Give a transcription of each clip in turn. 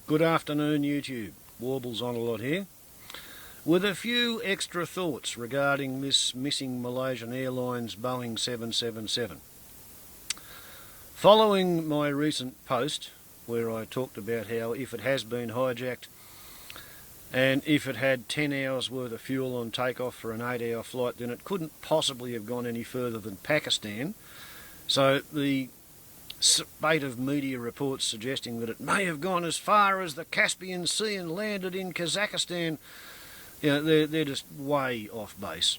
Good afternoon, YouTube. Warbles on a lot here, with a few extra thoughts regarding this missing Malaysian Airlines Boeing 777. Following my recent post where I talked about how if it has been hijacked and if it had 10 hours worth of fuel on takeoff for an 8-hour flight, then it couldn't possibly have gone any further than Pakistan. So the spate of media reports suggesting that it may have gone as far as the Caspian Sea and landed in Kazakhstan, they're just way off base.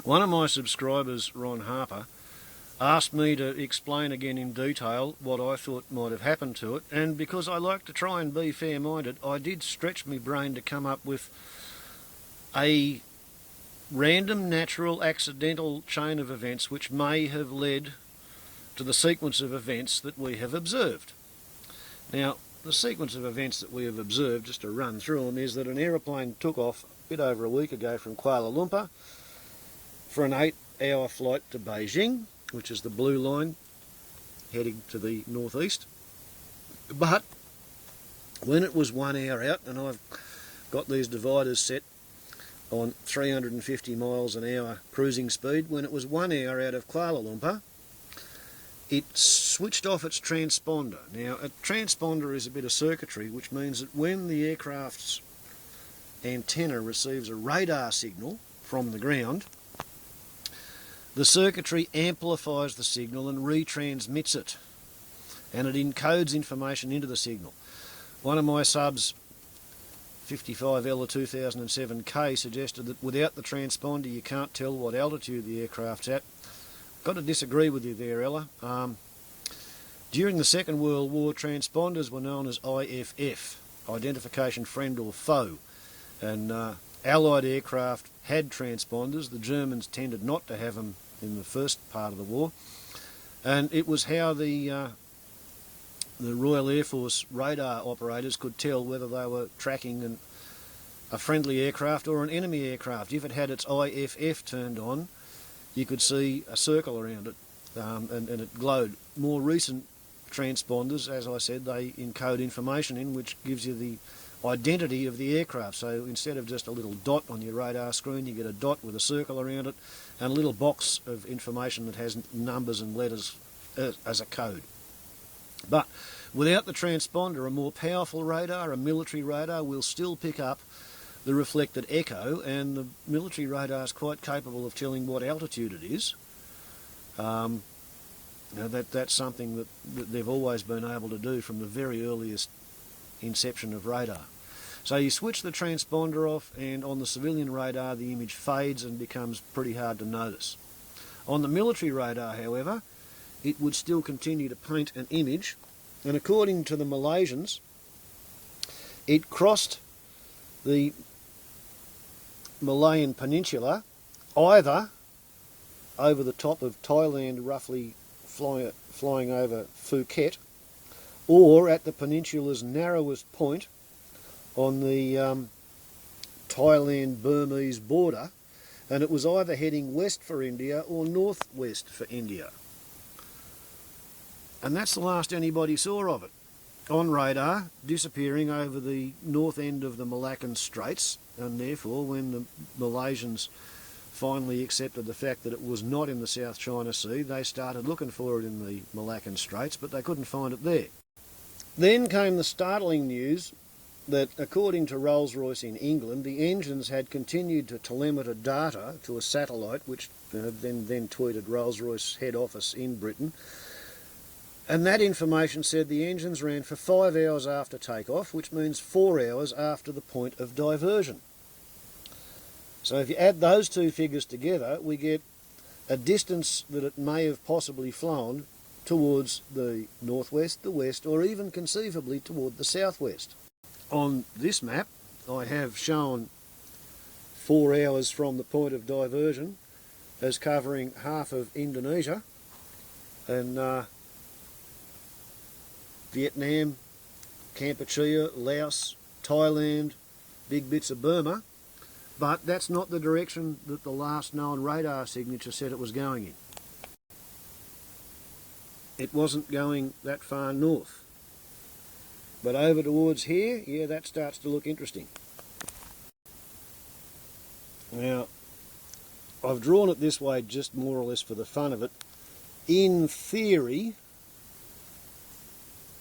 One of my subscribers, Ron Harper, asked me to explain again in detail what I thought might have happened to it, and because I like to try and be fair-minded, I did stretch my brain to come up with a random, natural, accidental chain of events which may have led to the sequence of events that we have observed. Now, the sequence of events that we have observed, just to run through them, is that an aeroplane took off a bit over a week ago from Kuala Lumpur for an 8-hour flight to Beijing, which is the blue line heading to the northeast. But when it was 1 hour out, and I've got these dividers set on 350 miles an hour cruising speed, when it was 1 hour out of Kuala Lumpur, it switched off its transponder. Now, a transponder is a bit of circuitry, which means that when the aircraft's antenna receives a radar signal from the ground, the circuitry amplifies the signal and retransmits it, and it encodes information into the signal. One of my subs, 55L or 2007K, suggested that without the transponder you can't tell what altitude the aircraft's at. Got to disagree with you there, Ella. During the Second World War, transponders were known as IFF, Identification Friend or Foe, and Allied aircraft had transponders. The Germans tended not to have them in the first part of the war, and it was how the Royal Air Force radar operators could tell whether they were tracking a friendly aircraft or an enemy aircraft. If it had its IFF turned on, you could see a circle around it, and it glowed. More recent transponders, as I said, they encode information in which gives you the identity of the aircraft. So instead of just a little dot on your radar screen, you get a dot with a circle around it and a little box of information that has numbers and letters as a code. But without the transponder, a more powerful radar, a military radar, will still pick up the reflected echo, and the military radar is quite capable of telling what altitude it is. That's something that they've always been able to do from the very earliest inception of radar. So you switch the transponder off, and on the civilian radar the image fades and becomes pretty hard to notice. On the military radar, however, it would still continue to paint an image, and according to the Malaysians, it crossed the Malayan Peninsula either over the top of Thailand, roughly flying over Phuket, or at the peninsula's narrowest point on the Thailand-Burmese border, and it was either heading west for India or northwest for India. And that's the last anybody saw of it. On radar, disappearing over the north end of the Malaccan Straits, and therefore when the Malaysians finally accepted the fact that it was not in the South China Sea, they started looking for it in the Malaccan Straits, but they couldn't find it there. Then came the startling news that, according to Rolls-Royce in England, the engines had continued to telemeter data to a satellite, which then tweeted Rolls-Royce head office in Britain. And that information said the engines ran for 5 hours after takeoff, which means 4 hours after the point of diversion. So if you add those two figures together, we get a distance that it may have possibly flown towards the northwest, the west, or even conceivably toward the southwest. On this map, I have shown 4 hours from the point of diversion as covering half of Indonesia, and Vietnam, Kampuchea, Laos, Thailand, big bits of Burma, but that's not the direction that the last known radar signature said it was going in. It wasn't going that far north. But over towards here, yeah, that starts to look interesting. Now, I've drawn it this way just more or less for the fun of it. In theory,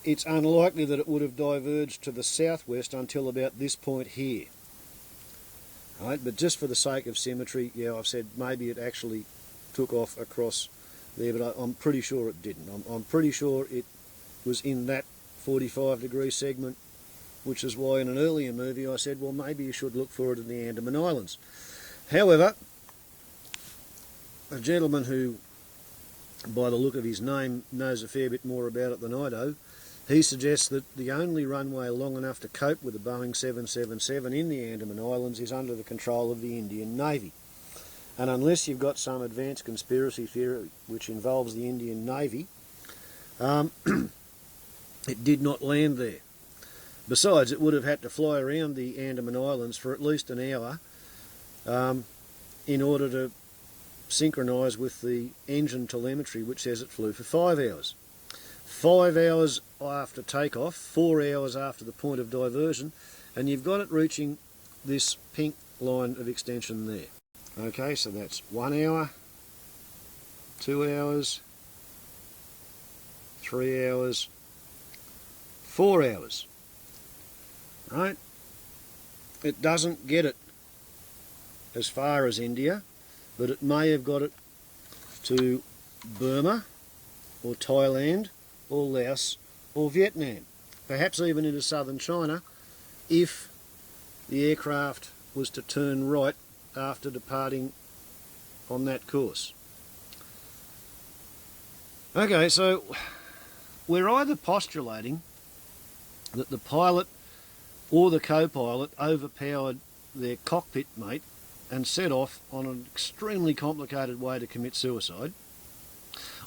it's unlikely that it would have diverged to the southwest until about this point here. Right, but just for the sake of symmetry, yeah, I've said maybe it actually took off across there, but I'm pretty sure it didn't. I'm pretty sure it was in that 45-degree segment, which is why in an earlier movie I said, well, maybe you should look for it in the Andaman Islands. However, a gentleman who, by the look of his name, knows a fair bit more about it than I do, he suggests that the only runway long enough to cope with a Boeing 777 in the Andaman Islands is under the control of the Indian Navy. And unless you've got some advanced conspiracy theory which involves the Indian Navy, it did not land there. Besides, it would have had to fly around the Andaman Islands for at least an hour in order to synchronise with the engine telemetry, which says it flew for 5 hours. 5 hours after takeoff, 4 hours after the point of diversion, and you've got it reaching this pink line of extension there. Okay, so that's 1 hour, 2 hours, 3 hours, 4 hours. Right? It doesn't get it as far as India, but it may have got it to Burma or Thailand or Laos or Vietnam, perhaps even into southern China, if the aircraft was to turn right after departing on that course. Okay, so we're either postulating that the pilot or the co-pilot overpowered their cockpit mate and set off on an extremely complicated way to commit suicide,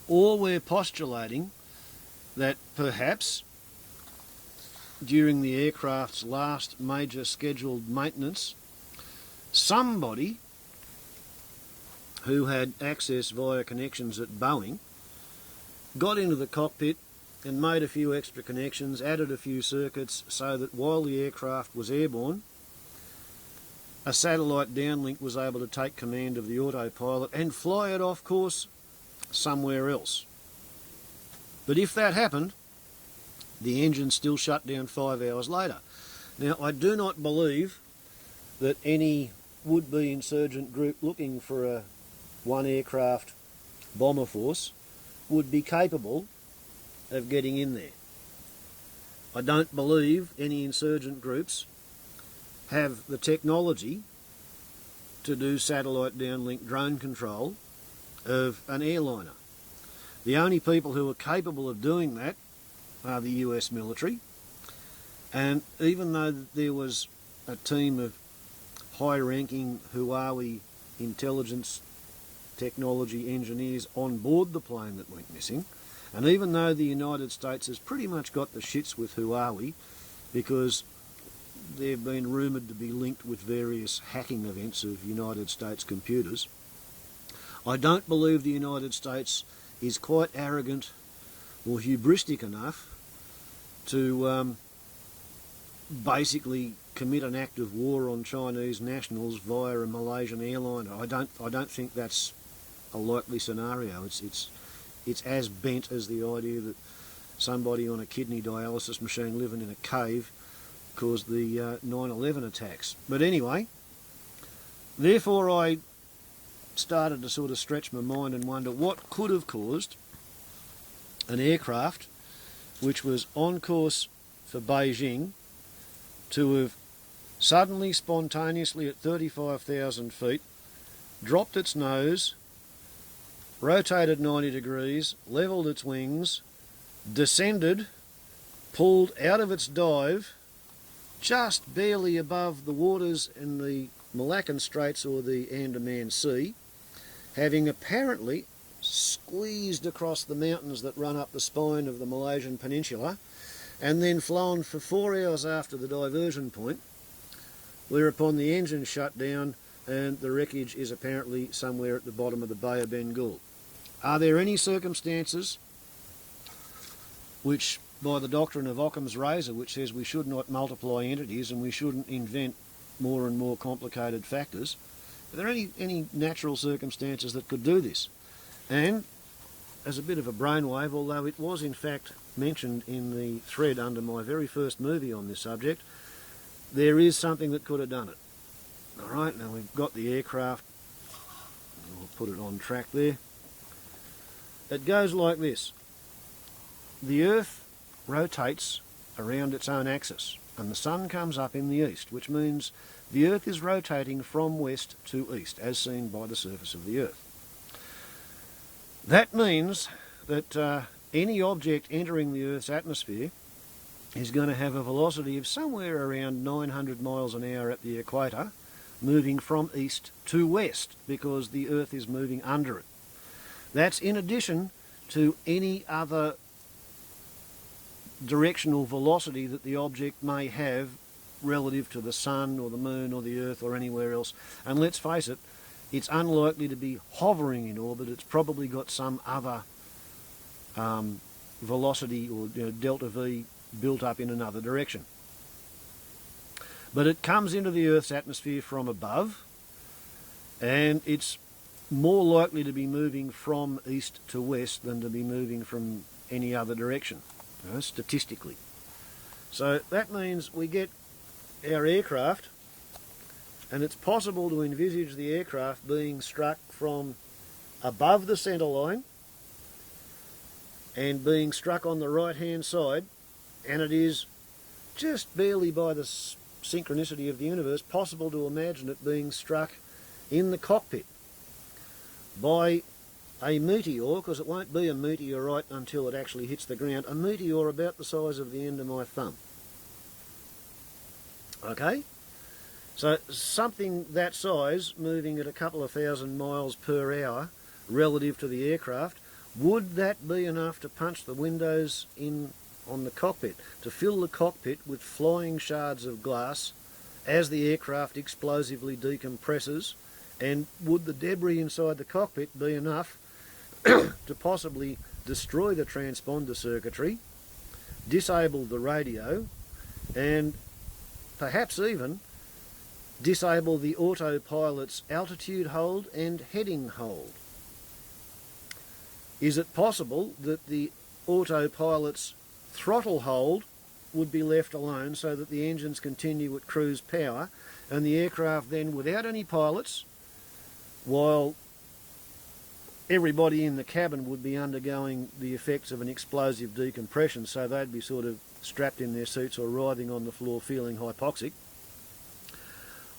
or we're postulating that perhaps during the aircraft's last major scheduled maintenance, somebody who had access via connections at Boeing got into the cockpit and made a few extra connections, added a few circuits, so that while the aircraft was airborne, a satellite downlink was able to take command of the autopilot and fly it off course somewhere else. But if that happened, the engine still shut down 5 hours later. Now, I do not believe that any would-be insurgent group looking for a one-aircraft bomber force would be capable of getting in there. I don't believe any insurgent groups have the technology to do satellite downlink drone control of an airliner. The only people who are capable of doing that are the US military, and even though there was a team of high-ranking Huawei intelligence technology engineers on board the plane that went missing, and even though the United States has pretty much got the shits with Huawei because they've been rumoured to be linked with various hacking events of United States computers, I don't believe the United States is quite arrogant or hubristic enough to basically commit an act of war on Chinese nationals via a Malaysian airliner. I don't think that's a likely scenario. It's as bent as the idea that somebody on a kidney dialysis machine living in a cave caused the 9/11 attacks. But anyway, therefore I started to sort of stretch my mind and wonder what could have caused an aircraft which was on course for Beijing to have suddenly, spontaneously at 35,000 feet, dropped its nose, rotated 90 degrees, levelled its wings, descended, pulled out of its dive just barely above the waters in the Malaccan Straits or the Andaman Sea, having apparently squeezed across the mountains that run up the spine of the Malaysian Peninsula, and then flown for 4 hours after the diversion point, whereupon the engine shut down and the wreckage is apparently somewhere at the bottom of the Bay of Bengal. Are there any circumstances which by the doctrine of Ockham's razor, which says we should not multiply entities and we shouldn't invent more and more complicated factors. Are there any natural circumstances that could do this? And as a bit of a brainwave, although it was in fact mentioned in the thread under my very first movie on this subject, there is something that could have done it. Alright, now we've got the aircraft. We'll put it on track there. It goes like this. The Earth rotates around its own axis, and the Sun comes up in the east, which means the Earth is rotating from west to east, as seen by the surface of the Earth. That means that any object entering the Earth's atmosphere is going to have a velocity of somewhere around 900 miles an hour at the equator, moving from east to west, because the Earth is moving under it. That's in addition to any other directional velocity that the object may have relative to the Sun or the Moon or the Earth or anywhere else. And let's face it, it's unlikely to be hovering in orbit. It's probably got some other velocity or delta V built up in another direction. But it comes into the Earth's atmosphere from above, and it's more likely to be moving from east to west than to be moving from any other direction, statistically. So that means we get our aircraft, and it's possible to envisage the aircraft being struck from above the centre line and being struck on the right hand side, and it is just barely by the synchronicity of the universe possible to imagine it being struck in the cockpit by a meteor, because it won't be a meteorite until it actually hits the ground, a meteor about the size of the end of my thumb. Okay? So something that size, moving at a couple of thousand miles per hour relative to the aircraft, would that be enough to punch the windows in on the cockpit, to fill the cockpit with flying shards of glass as the aircraft explosively decompresses? And would the debris inside the cockpit be enough to possibly destroy the transponder circuitry, disable the radio, and perhaps even disable the autopilot's altitude hold and heading hold? Is it possible that the autopilot's throttle hold would be left alone so that the engines continue at cruise power, and the aircraft then, without any pilots, while everybody in the cabin would be undergoing the effects of an explosive decompression, so they'd be sort of strapped in their seats or writhing on the floor feeling hypoxic?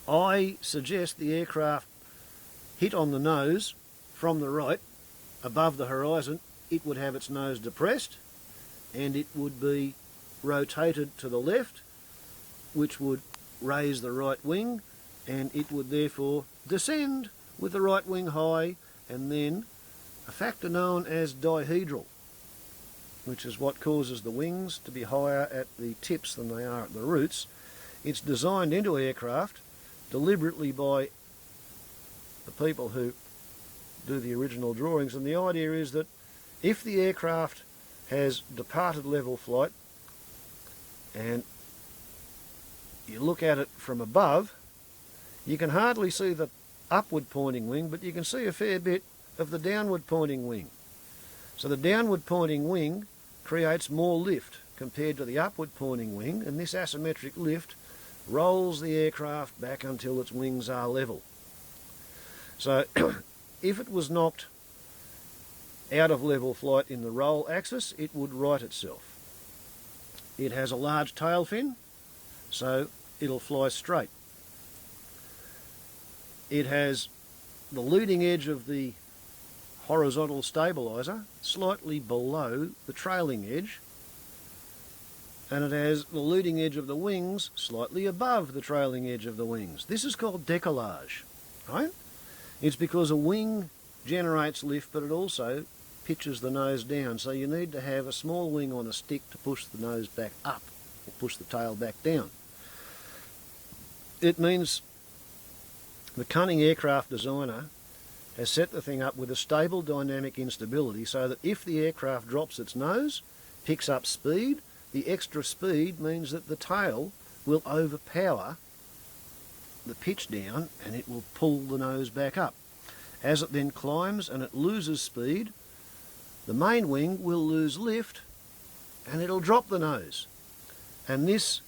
I suggest the aircraft hit on the nose from the right above the horizon. It would have its nose depressed, and it would be rotated to the left, which would raise the right wing, and it would therefore descend with the right wing high, and then a factor known as dihedral, which is what causes the wings to be higher at the tips than they are at the roots. It's designed into aircraft deliberately by the people who do the original drawings, and the idea is that if the aircraft has departed level flight and you look at it from above, you can hardly see the upward pointing wing, but you can see a fair bit of the downward pointing wing. So the downward pointing wing creates more lift compared to the upward pointing wing, and this asymmetric lift rolls the aircraft back until its wings are level. So if it was knocked out of level flight in the roll axis, it would right itself. It has a large tail fin, so it'll fly straight. It has the leading edge of the horizontal stabiliser slightly below the trailing edge, and it has the leading edge of the wings slightly above the trailing edge of the wings. This is called décollage, right? It's because a wing generates lift, but it also pitches the nose down, so you need to have a small wing on a stick to push the nose back up or push the tail back down. It means the cunning aircraft designer has set the thing up with a stable dynamic instability so that if the aircraft drops its nose, picks up speed, the extra speed means that the tail will overpower the pitch down and it will pull the nose back up. As it then climbs and it loses speed, the main wing will lose lift and it'll drop the nose. And this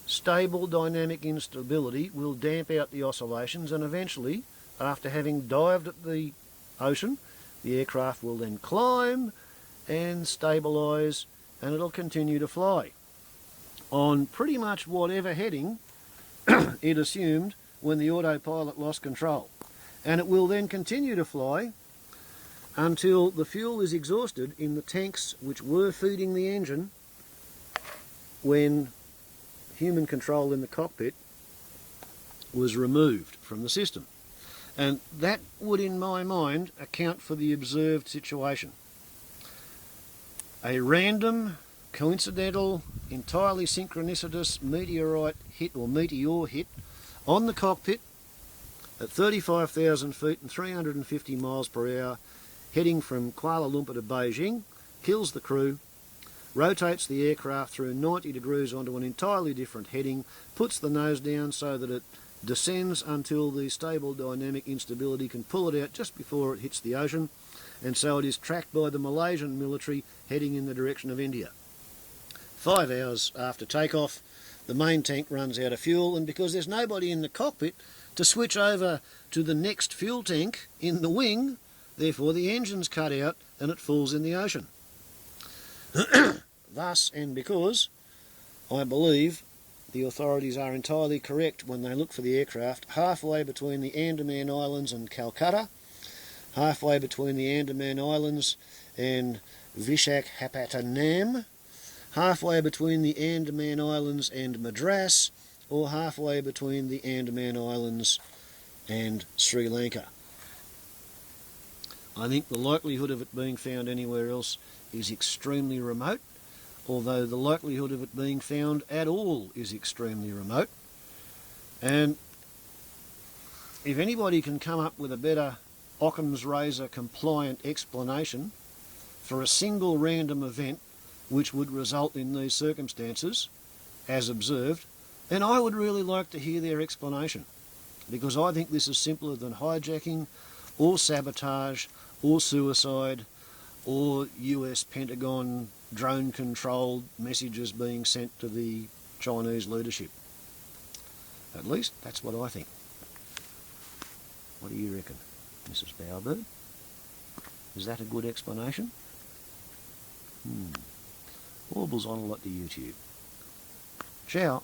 stable dynamic instability will damp out the oscillations, and eventually, after having dived at the ocean, the aircraft will then climb and stabilise, and it'll continue to fly on pretty much whatever heading it assumed when the autopilot lost control. And it will then continue to fly until the fuel is exhausted in the tanks which were feeding the engine when human control in the cockpit was removed from the system. And that would, in my mind, account for the observed situation. A random, coincidental, entirely synchronicitous meteorite hit or meteor hit on the cockpit at 35,000 feet and 350 miles per hour, heading from Kuala Lumpur to Beijing, kills the crew, rotates the aircraft through 90 degrees onto an entirely different heading, puts the nose down so that it descends until the stable dynamic instability can pull it out just before it hits the ocean, and so it is tracked by the Malaysian military heading in the direction of India. 5 hours after takeoff, the main tank runs out of fuel, and because there's nobody in the cockpit to switch over to the next fuel tank in the wing, therefore the engine's cut out and it falls in the ocean. Thus, and because, I believe the authorities are entirely correct when they look for the aircraft halfway between the Andaman Islands and Calcutta, halfway between the Andaman Islands and Visakhapatnam, halfway between the Andaman Islands and Madras, or halfway between the Andaman Islands and Sri Lanka. I think the likelihood of it being found anywhere else is extremely remote, although the likelihood of it being found at all is extremely remote. And if anybody can come up with a better Occam's razor compliant explanation for a single random event which would result in these circumstances, as observed, then I would really like to hear their explanation, because I think this is simpler than hijacking or sabotage or suicide or US Pentagon drone-controlled messages being sent to the Chinese leadership. At least that's what I think. What do you reckon, Mrs. Bowerbird? Is that a good explanation? Warbles on a lot to YouTube. Ciao.